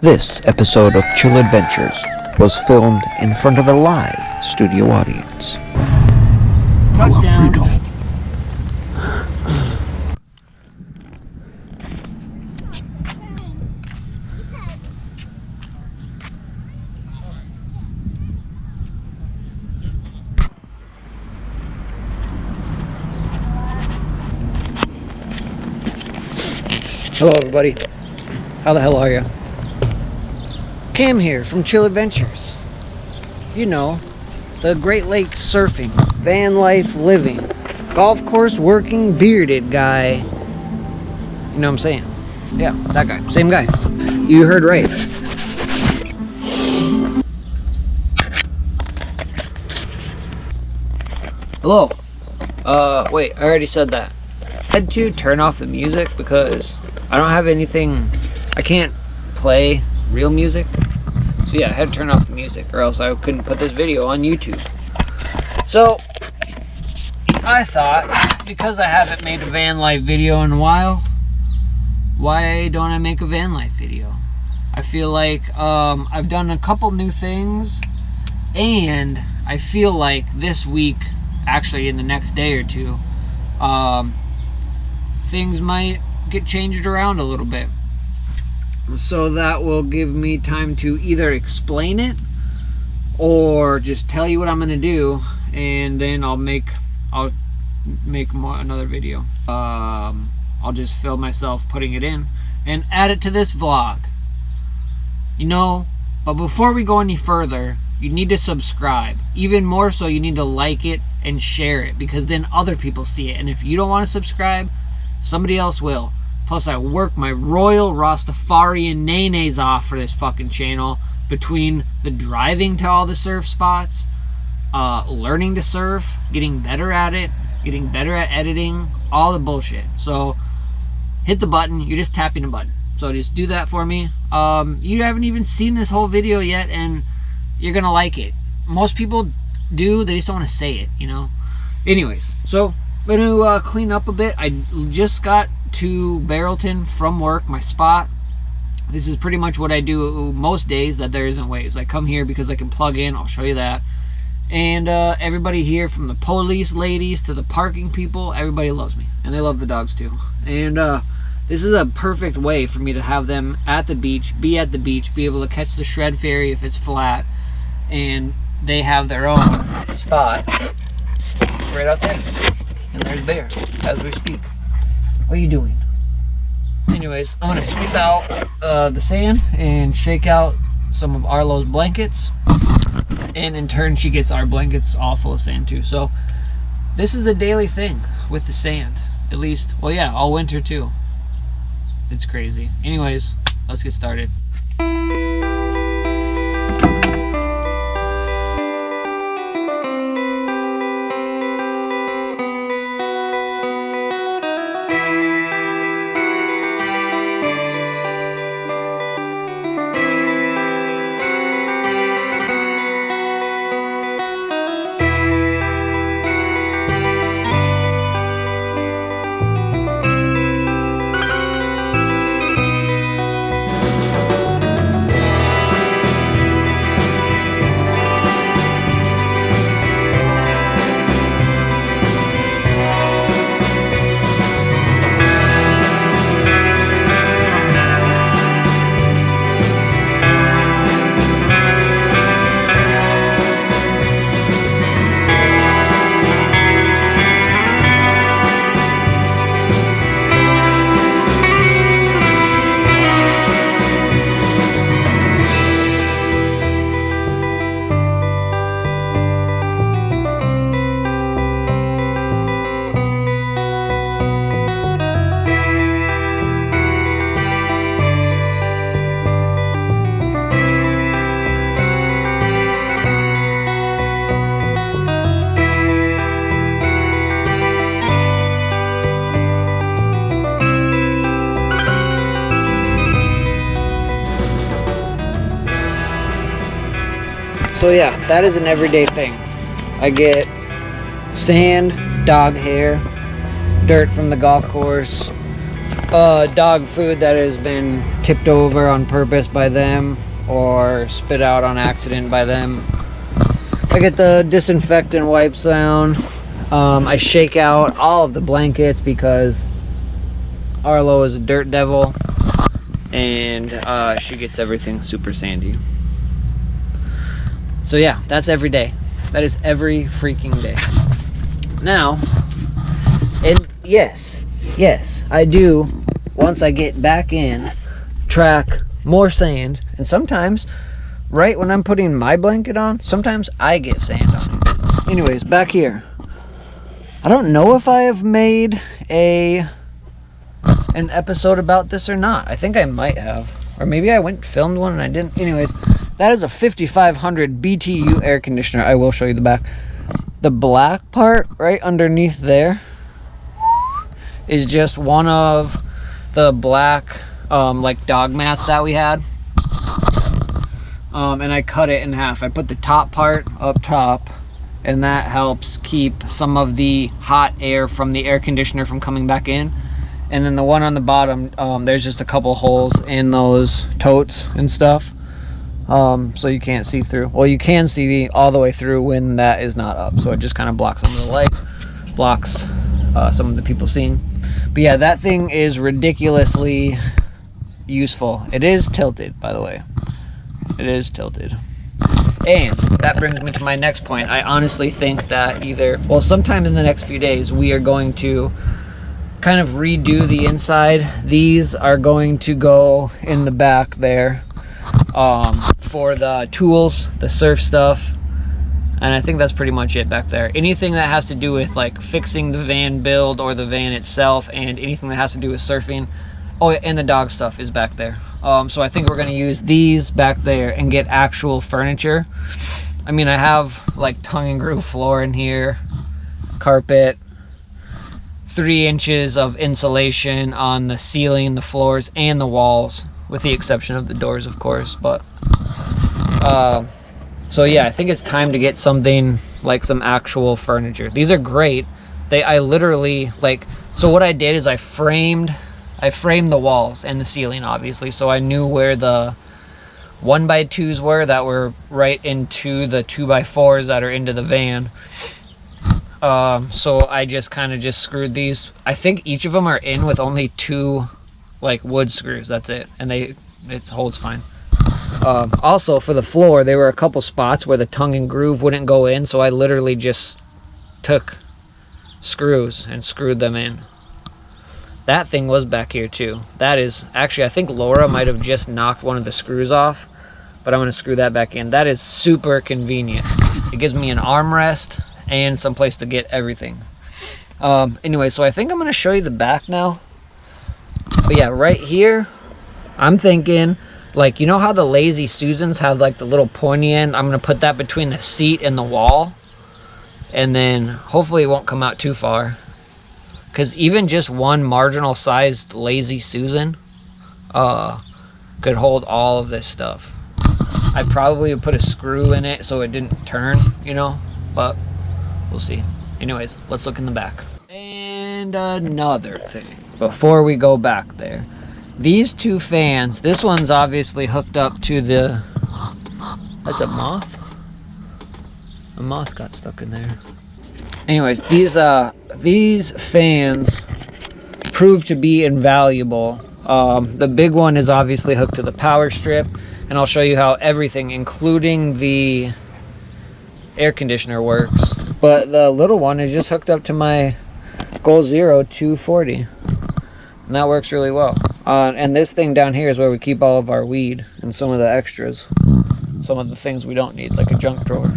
This episode of Chill Adventures was filmed in front of a live studio audience. Touchdown. Hello everybody. How the hell are you? Cam here from Chill Adventures. You know, the Great Lakes surfing, van life living, golf course working bearded guy. You know what I'm saying? Yeah, that guy. Same guy. You heard right. Hello. Wait, I already said that. I had to turn off the music because I don't have anything. I can't play real music. So yeah, I had to turn off the music or else I couldn't put this video on YouTube. So I thought, because I haven't made a van life video in a while, why don't I make a van life video? I feel like I've done a couple new things, and I feel like this week, actually in the next day or two, things might get changed around a little bit. So that will give me time to either explain it or just tell you what I'm gonna do, and then I'll make another video. I'll just film myself putting it in and add it to this vlog. You know, but before we go any further, you need to subscribe. Even more so, you need to like it and share it, because then other people see it. And if you don't want to subscribe, somebody else will. Plus, I work my royal Rastafarian nays off for this fucking channel, between the driving to all the surf spots, learning to surf, getting better at it, getting better at editing, all the bullshit. So hit the button. You're just tapping a button. So just do that for me. You haven't even seen this whole video yet, and you're gonna like it. Most people do, they just don't want to say it, you know. Anyways, so I'm gonna clean up a bit. I just got to Barrelton from work, my spot. This is pretty much what I do most days that there isn't waves. I come here because I can plug in. I'll show you that. And everybody here, from the police ladies to the parking people, everybody loves me, and they love the dogs too. And this is a perfect way for me to have them at the beach, be able to catch the shred ferry if it's flat, and they have their own spot right out there. And there's Bear as we speak. What are you doing? Anyways, I'm gonna scoop out the sand and shake out some of Arlo's blankets, and in turn she gets our blankets all full of sand too. So this is a daily thing with the sand, at least. Well, yeah, all winter too. It's crazy. Anyways, let's get started. So yeah, that is an everyday thing. I get sand, dog hair, dirt from the golf course, dog food that has been tipped over on purpose by them or spit out on accident by them. I get the disinfectant wipes down. I shake out all of the blankets because Arlo is a dirt devil, and she gets everything super sandy. So yeah, that's every day. That is every freaking day. Now, and yes, I do, once I get back in, track more sand, and sometimes right when I'm putting my blanket on, sometimes I get sand on it. Anyways, back here, I don't know if I have made an episode about this or not. I think I might have, or maybe I went and filmed one and I didn't. Anyways, that is a 5500 BTU air conditioner. I will show you the back. The black part right underneath there is just one of the black like dog mats that we had, and I cut it in half. I put the top part up top, and that helps keep some of the hot air from the air conditioner from coming back in. And then the one on the bottom, there's just a couple holes in those totes and stuff, so you can't see through. Well, you can see all the way through when that is not up, so it just kind of blocks some of the light, blocks some of the people seeing. But yeah, that thing is ridiculously useful. It is tilted, by the way. It is tilted. And that brings me to my next point. I honestly think that sometime in the next few days, we are going to kind of redo the inside. These are going to go in the back there for the tools, the surf stuff, and I think that's pretty much it back there. Anything that has to do with like fixing the van build or the van itself, and anything that has to do with surfing, oh, and the dog stuff is back there. So I think we're going to use these back there and get actual furniture. I mean, I have like tongue and groove floor in here, carpet, 3 inches of insulation on the ceiling, the floors, and the walls, with the exception of the doors, of course. But so yeah, I think it's time to get something like some actual furniture. These are great. I literally, like, so what I did is I framed the walls and the ceiling, obviously, so I knew where the 1x2s were that were right into the 2x4s that are into the van. So I just kind of screwed these. I think each of them are in with only 2 like wood screws. That's it, and it holds fine. Also for the floor, there were a couple spots where the tongue and groove wouldn't go in, so I literally just took screws and screwed them in. That thing was back here too. That is actually, I think Laura might have just knocked one of the screws off, but I'm going to screw that back in. That is super convenient. It gives me an armrest and some place to get everything. Anyway, so I think I'm going to show you the back now. But yeah, right here, I'm thinking, like, you know how the Lazy Susans have like the little pointy end? I'm going to put that between the seat and the wall, and then hopefully it won't come out too far, because even just one marginal sized Lazy Susan could hold all of this stuff. I probably would put a screw in it so it didn't turn, you know, but we'll see. Anyways, let's look in the back. And another thing before we go back there, these 2 fans, this one's obviously hooked up to the, that's a moth? A moth got stuck in there. Anyways, these fans proved to be invaluable. The big one is obviously hooked to the power strip, and I'll show you how everything, including the air conditioner, works. But the little one is just hooked up to my Goal Zero 240, and that works really well. And this thing down here is where we keep all of our weed and some of the extras, some of the things we don't need, like a junk drawer.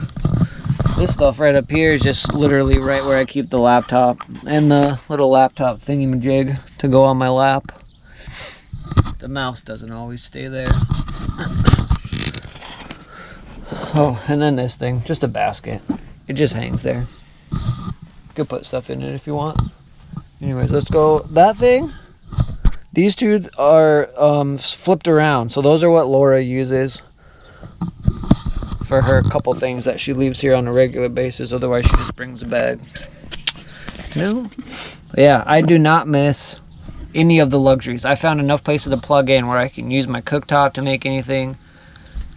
This stuff right up here is just literally right where I keep the laptop and the little laptop thingy-majig to go on my lap. The mouse doesn't always stay there. Oh, and then this thing, just a basket. It just hangs there. You could put stuff in it if you want. Anyways, let's go. That thing, these 2 are flipped around. So those are what Laura uses for her couple things that she leaves here on a regular basis. Otherwise, she just brings a bag. No? Yeah, I do not miss any of the luxuries. I found enough places to plug in where I can use my cooktop to make anything,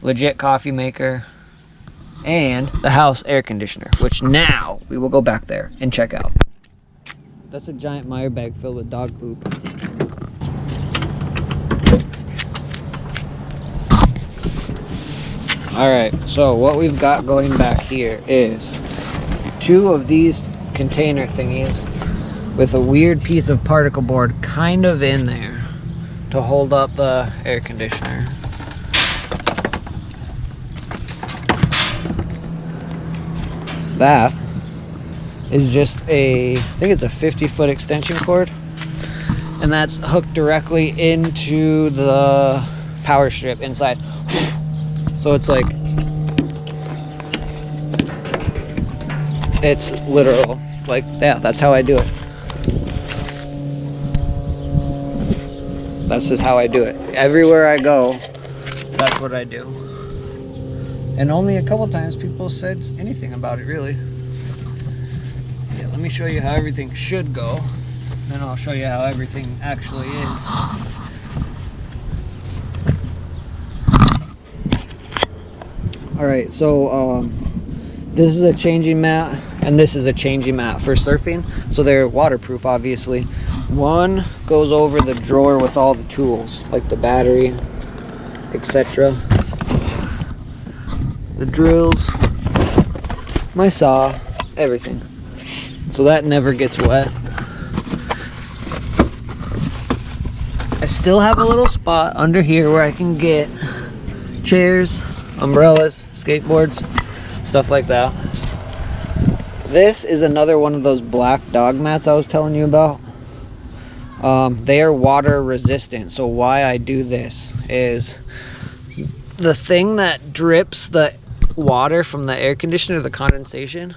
legit coffee maker, and the house air conditioner, which now we will go back there and check out. That's a giant Meyer bag filled with dog poop. Alright, so what we've got going back here is 2 of these container thingies with a weird piece of particle board kind of in there to hold up the air conditioner. That is just I think it's a 50-foot extension cord, and that's hooked directly into the power strip inside. So it's like, it's literal, like, yeah, that's how I do it. That's just how I do it. Everywhere I go, that's what I do. And only a couple times people said anything about it, really. Yeah, let me show you how everything should go. Then I'll show you how everything actually is. Alright, so this is a changing mat, and this is a changing mat for surfing. So they're waterproof, obviously. One goes over the drawer with all the tools, like the battery, etc. The drills, my saw, everything. So that never gets wet. I still have a little spot under here where I can get chairs, umbrellas, skateboards, stuff like that. This is another one of those black dog mats I was telling you about. They are water resistant. So why I do this is the thing that drips the water from the air conditioner, the condensation,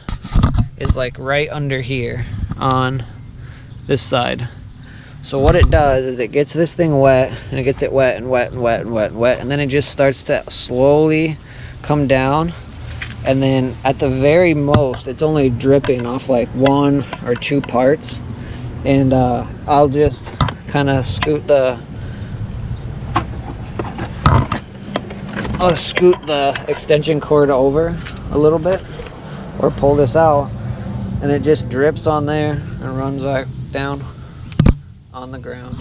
is like right under here on this side. So what it does is it gets this thing wet, and it gets it wet and wet and wet and wet and wet, and then it just starts to slowly come down, and then at the very most it's only dripping off like 1 or 2 parts, and I'll just kind of scoot the extension cord over a little bit, or pull this out, and it just drips on there and runs like down on the ground,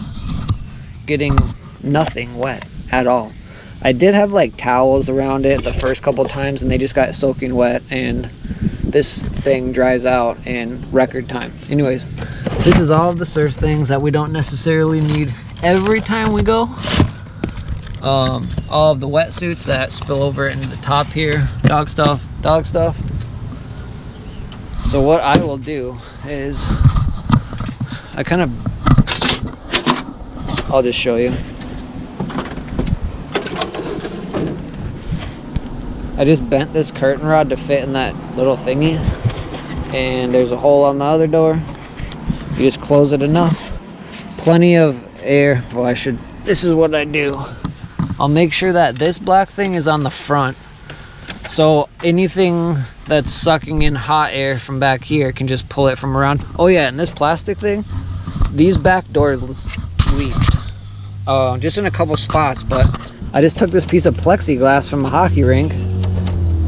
getting nothing wet at all. I did have like towels around it the first couple times, and they just got soaking wet, and this thing dries out in record time. Anyways, this is all of the surf things that we don't necessarily need every time we go. All of the wetsuits that spill over into the top here, dog stuff. So what I will do is I'll just show you. I just bent this curtain rod to fit in that little thingy, and there's a hole on the other door. You just close it enough, plenty of air. Well, this is what I do. I'll make sure that this black thing is on the front, so anything that's sucking in hot air from back here can just pull it from around. Oh yeah, and this plastic thing, these back doors leaked, just in a couple spots, but I just took this piece of plexiglass from a hockey rink,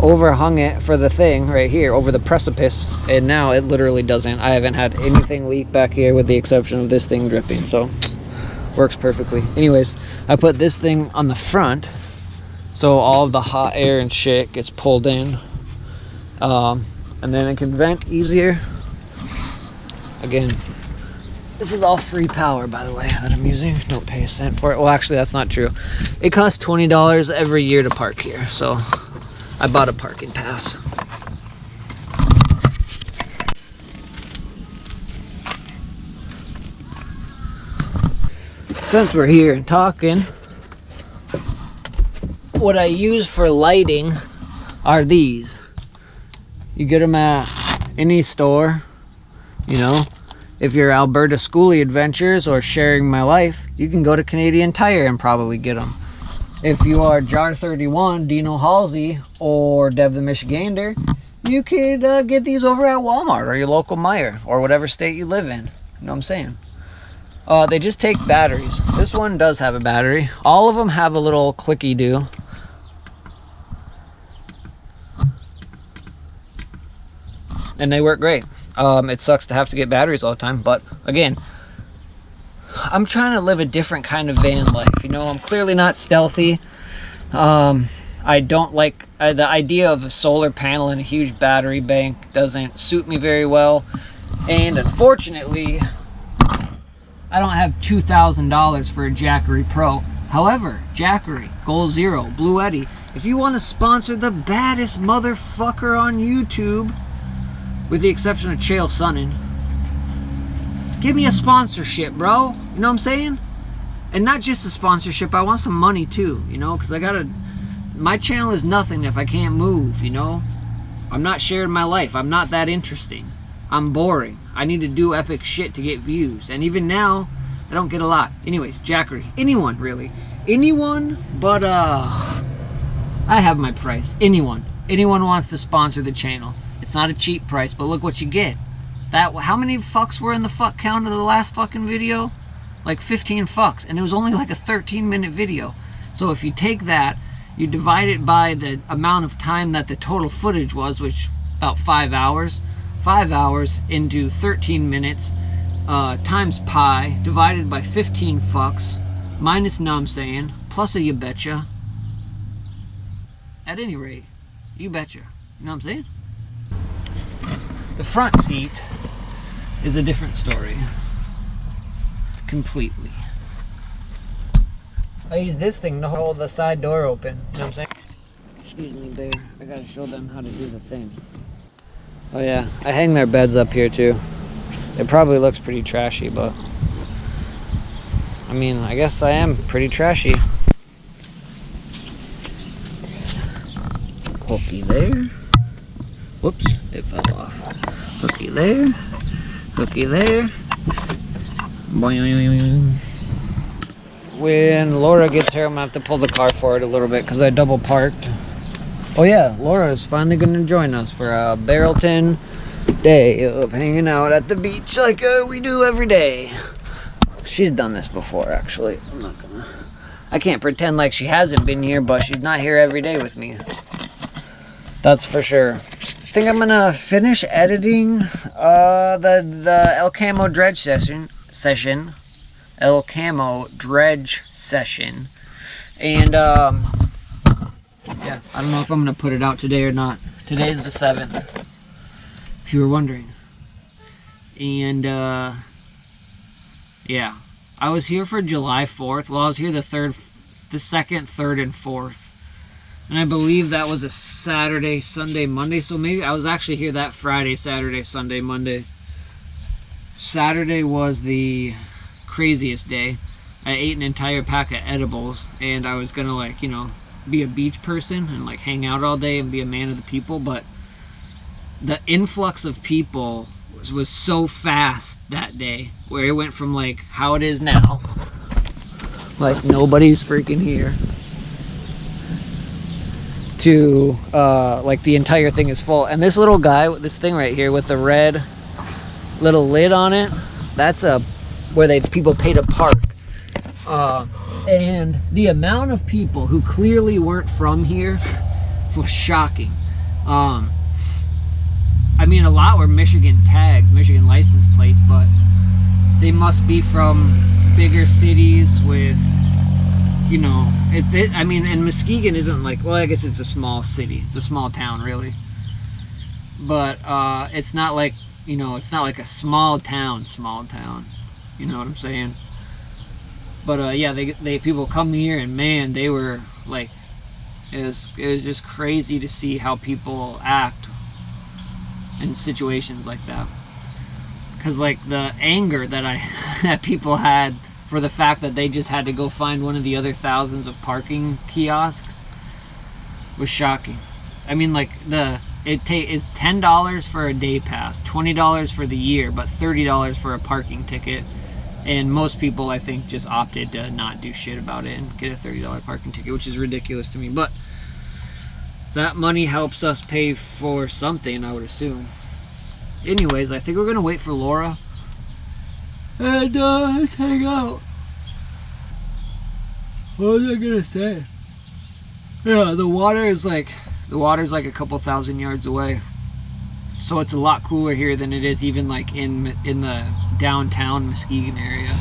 overhung it for the thing right here over the precipice, and now it literally doesn't. I haven't had anything leak back here with the exception of this thing dripping, so works perfectly. Anyways, I put this thing on the front so all of the hot air and shit gets pulled in, and then it can vent easier. Again, this is all free power, by the way, that I'm using. Don't pay a cent for it. Well, actually, that's not true. It costs $20 every year to park here, so I bought a parking pass. Since we're here and talking, what I use for lighting are these. You get them at any store, you know. If you're Alberta Schoolie Adventures or Sharing My Life, you can go to Canadian Tire and probably get them. If you are Jar 31, Dino Halsey, or Dev the Michigander, you could get these over at Walmart or your local Meijer or whatever state you live in. You know what I'm saying? They just take batteries. This one does have a battery. All of them have a little clicky do. And they work great. It sucks to have to get batteries all the time, but again, I'm trying to live a different kind of van life. You know, I'm clearly not stealthy. I don't like the idea of a solar panel and a huge battery bank doesn't suit me very well. And unfortunately, I don't have $2,000 for a Jackery Pro. However, Jackery, Goal Zero, Blue Eddy, if you want to sponsor the baddest motherfucker on YouTube, with the exception of Chael Sonnen, give me a sponsorship, bro. You know what I'm saying? And not just a sponsorship, I want some money too, you know, because my channel is nothing if I can't move, you know? I'm not sharing my life. I'm not that interesting. I'm boring. I need to do epic shit to get views. And even now, I don't get a lot. Anyways, Jackery. Anyone, really. Anyone, but, I have my price. Anyone. Anyone wants to sponsor the channel. It's not a cheap price, but look what you get. How many fucks were in the fuck count of the last fucking video? Like 15 fucks. And it was only like a 13-minute video. So if you take that, you divide it by the amount of time that the total footage was, which about 5 hours. 5 hours into 13 minutes times pi divided by 15 fucks minus saying plus a you betcha. At any rate, you betcha. You know what I'm saying? The front seat is a different story. Completely. I use this thing to hold the side door open. You know what I'm saying? Excuse me, Bear. I gotta show them how to do the thing. Oh yeah, I hang their beds up here too. It probably looks pretty trashy, but I mean, I guess I am pretty trashy. Hooky there. Whoops, it fell off. Hooky there. Hooky there. Boing. When Laura gets here, I'm gonna have to pull the car forward a little bit because I double parked. Oh yeah, Laura is finally gonna join us for a Barrelton day of hanging out at the beach like we do every day. She's done this before, actually. I can't pretend like she hasn't been here, but she's not here every day with me. That's for sure. I think I'm gonna finish editing the El Camo Dredge session. El Camo Dredge session. And yeah, I don't know if I'm gonna put it out today or not. Today's the 7th, if you were wondering. And yeah, I was here for July 4th. Well, I was here the 2nd, 3rd, and 4th. And I believe that was a Saturday, Sunday, Monday. So maybe I was actually here that Friday, Saturday, Sunday, Monday. Saturday was the craziest day. I ate an entire pack of edibles, and I was gonna, like, you know, be a beach person and like hang out all day and be a man of the people, but the influx of people was so fast that day, where it went from like how it is now, like nobody's freaking here, to like the entire thing is full. And this little guy with this thing right here with the red little lid on it, that's where people pay to park. And the amount of people who clearly weren't from here was shocking. I mean, a lot were Michigan tags, Michigan license plates, but they must be from bigger cities with, you know, I mean, and Muskegon isn't like, well, I guess it's a small city. It's a small town, really. But it's not like, you know, it's not like a small town. You know what I'm saying? But yeah, they people come here, and man, they were like, it was just crazy to see how people act in situations like that. Cause like the anger that people had for the fact that they just had to go find one of the other thousands of parking kiosks was shocking. I mean, like is $10 for a day pass, $20 for the year, but $30 for a parking ticket. And most people, I think, just opted to not do shit about it and get a $30 parking ticket, which is ridiculous to me. But that money helps us pay for something, I would assume. Anyways, I think we're going to wait for Laura. And let's hang out. What was I gonna say? Yeah, the water's like a couple thousand yards away. So it's a lot cooler here than it is even like in the downtown Muskegon area.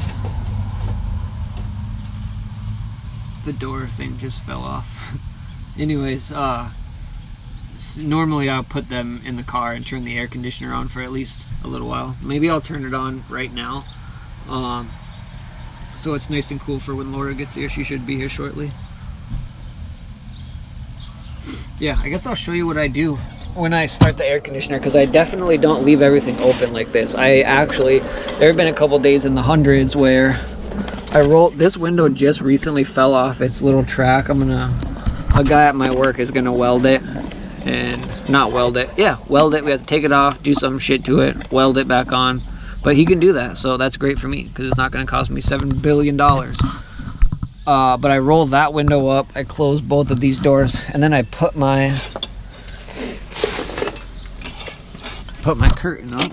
The door thing just fell off. Anyways, normally I'll put them in the car and turn the air conditioner on for at least a little while. Maybe I'll turn it on right now. So it's nice and cool for when Laura gets here. She should be here shortly. Yeah, I guess I'll show you what I do when I start the air conditioner, because I definitely don't leave everything open like this. There have been a couple days in the hundreds where this window just recently fell off its little track. A guy at my work is gonna weld it, and not weld it. Yeah, weld it. We have to take it off, do some shit to it, weld it back on. But he can do that, so that's great for me because it's not gonna cost me $7 billion. But I roll that window up, I close both of these doors, and then I put my curtain up.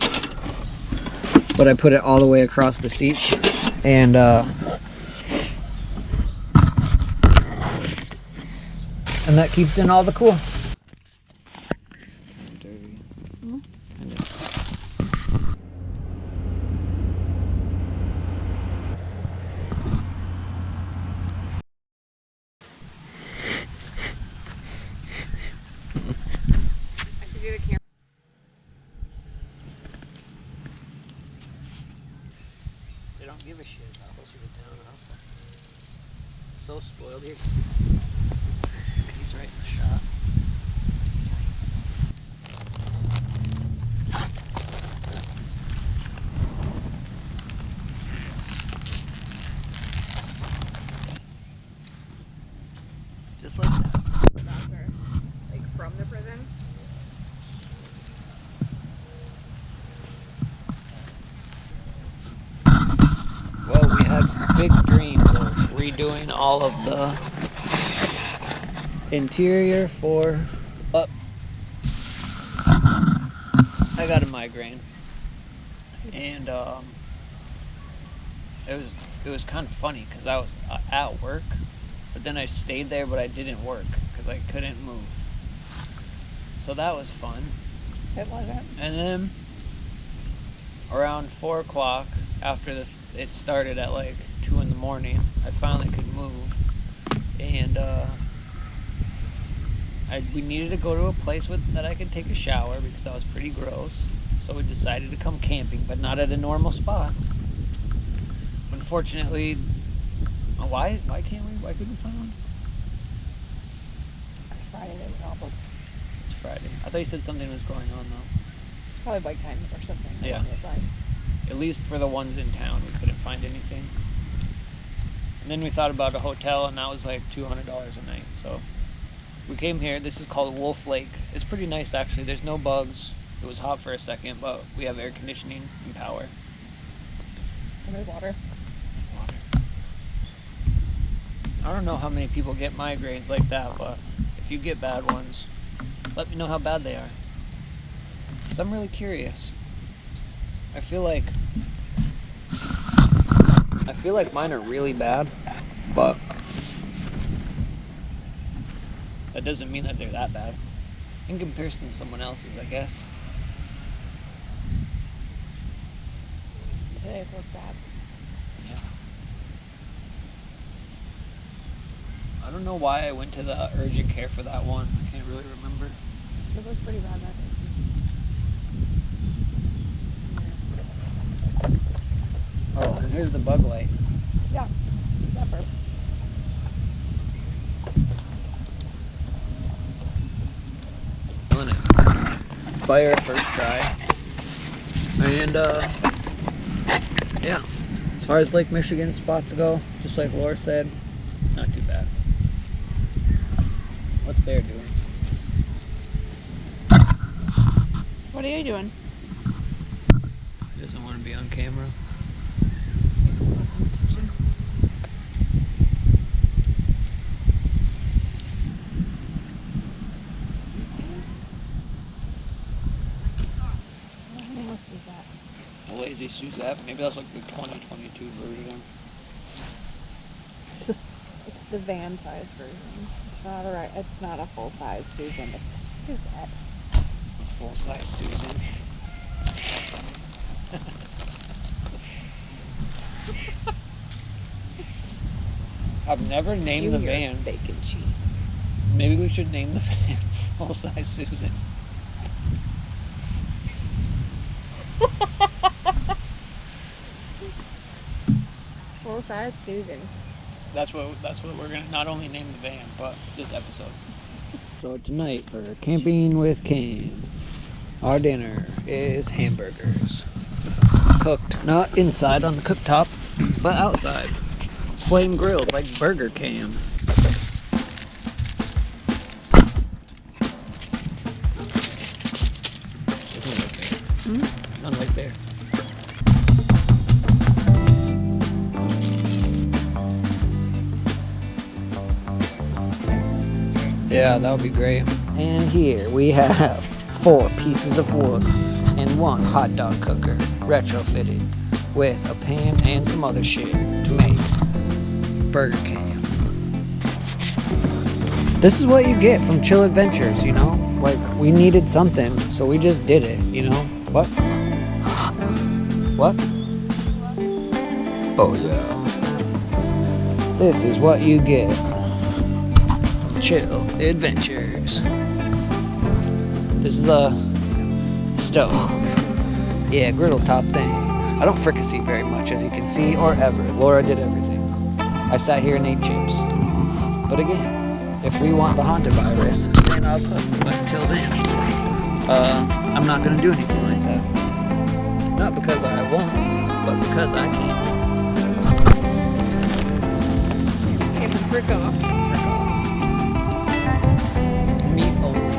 But I put it all the way across the seats, and that keeps in all the cool. Dirty. Kind of. They don't give a shit about closer to town. So spoiled here. He's right in the shot. Just like that. Like from the prison? Well, we had big dreams of redoing all of the interior for up. I got a migraine, and it was kind of funny because I was at work, but then I stayed there, but I didn't work because I couldn't move. So that was fun. It wasn't. And then around 4 o'clock, after it started at like 2 in the morning, I finally could move, and we needed to go to a place that I could take a shower because I was pretty gross. So we decided to come camping, but not at a normal spot. Unfortunately, why couldn't we find one? Friday they were all booked. It's Friday. I thought you said something was going on though. Probably bike time or something. Yeah. At least for the ones in town, we couldn't find anything. And then we thought about a hotel, and that was like $200 a night. So we came here. This is called Wolf Lake. It's pretty nice actually. There's no bugs. It was hot for a second, but we have air conditioning and power. And there's water. I don't know how many people get migraines like that, but if you get bad ones, let me know how bad they are. Because I'm really curious. I feel like mine are really bad, but that doesn't mean that they're that bad. In comparison to someone else's, I guess. Today it looked bad. Yeah. I don't know why I went to the urgent care for that one. I can't really remember. It was pretty bad that day. Oh, and here's the bug light. Yeah. Pepper. Doing it. Fire first try. And yeah. As far as Lake Michigan spots go, just like Laura said, not too bad. What's Bear doing? What are you doing? He doesn't want to be on camera. Lazy Suzette. Maybe that's like the 2022 version. It's the van size version. It's not a full size Susan. It's a Suzette. Full size Susan. I've never named the van. Bacon cheese. Maybe we should name the van Full Size Susan. Full size Susan. That's what we're gonna not only name the van, but this episode. So tonight for Camping with Cam, our dinner is hamburgers. Cooked not inside on the cooktop, but outside. Flame grilled like Burger Cam. None right there. Yeah, that would be great. And here we have 4 pieces of wood and 1 hot dog cooker, retrofitted with a pan and some other shit to make Burger Cam. This is what you get from Chill Adventures, you know? Like, we needed something, so we just did it, you know? What? What? Oh, yeah. This is what you get from Chill Adventures. This is a stove. Yeah, griddle top thing. I don't fricassee very much, as you can see, or ever. Laura did everything. I sat here and ate chips. But again, if we want the haunted virus, then I'll cook. But until then, I'm not going to do anything like that. Not because I won't, but because I can't. Okay, but frick off. Meat only.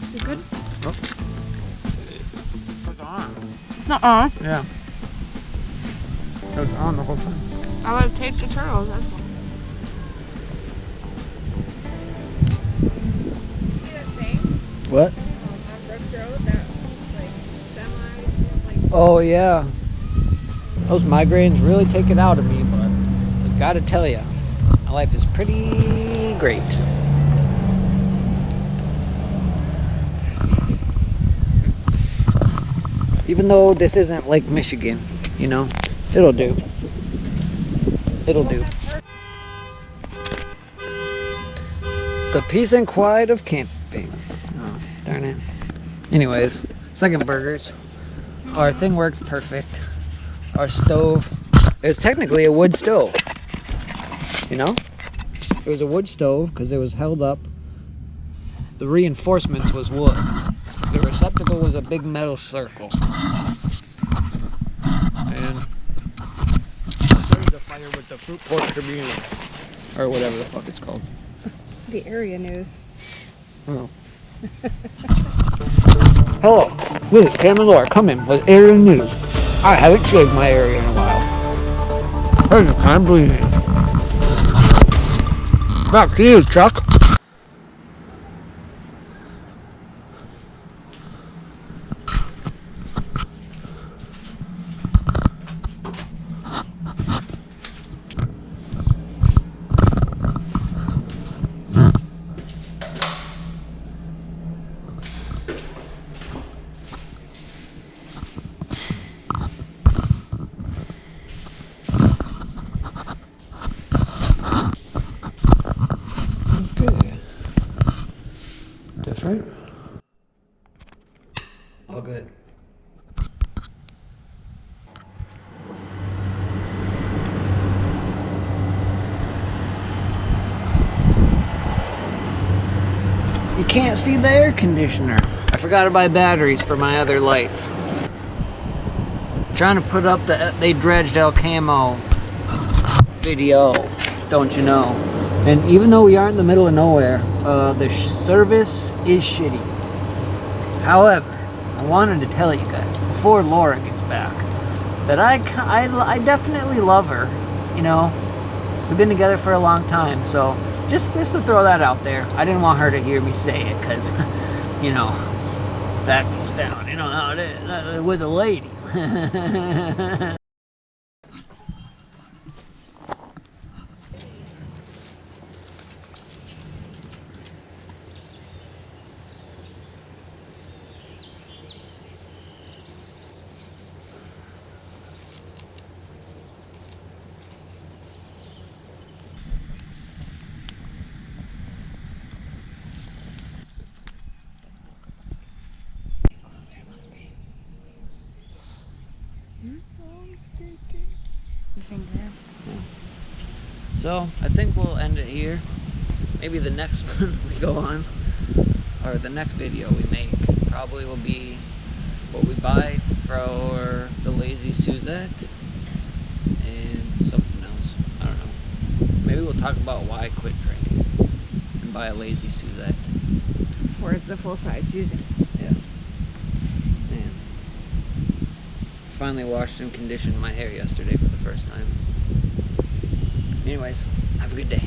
Is it good? Oh. Nuh-uh. Yeah. It was on the whole time. I would have taped the turtles, that's all. See that thing? What? On Brooks Road, that like semi, like Oh, yeah. Those migraines really take it out of me, but I gotta tell you, my life is pretty great. Even though this isn't Lake Michigan, you know, it'll do. It'll do. The peace and quiet of camping. Oh, darn it. Anyways, second burgers. Our thing worked perfect. Our stove is technically a wood stove. You know? It was a wood stove because it was held up. The reinforcements was wood. The receptacle was a big metal circle. And started the fire with the fruit pork tribune. Or whatever the fuck it's called. the area news. Oh. Hello, this is Cam and Laura coming with area news. I haven't shaved my area in a while. There's a time bleeding. Back to you, Chuck. Different. All good. You can't see the air conditioner. I forgot to buy batteries for my other lights. Trying to put up the They Dredged El Camo video, don't you know? And even though we are in the middle of nowhere, the service is shitty. However, I wanted to tell you guys before Laura gets back that I definitely love her. You know, we've been together for a long time, so just to throw that out there. I didn't want her to hear me say it because, you know, that goes down. You know how it is with the ladies. So I think we'll end it here. Maybe the next one we go on, or the next video we make, probably will be what we buy for the lazy Suzette and something else. I don't know. Maybe we'll talk about why I quit drinking and buy a lazy Suzette. Or the full-size Susan. Yeah. Man. Finally washed and conditioned my hair yesterday for the first time. Anyways, have a good day.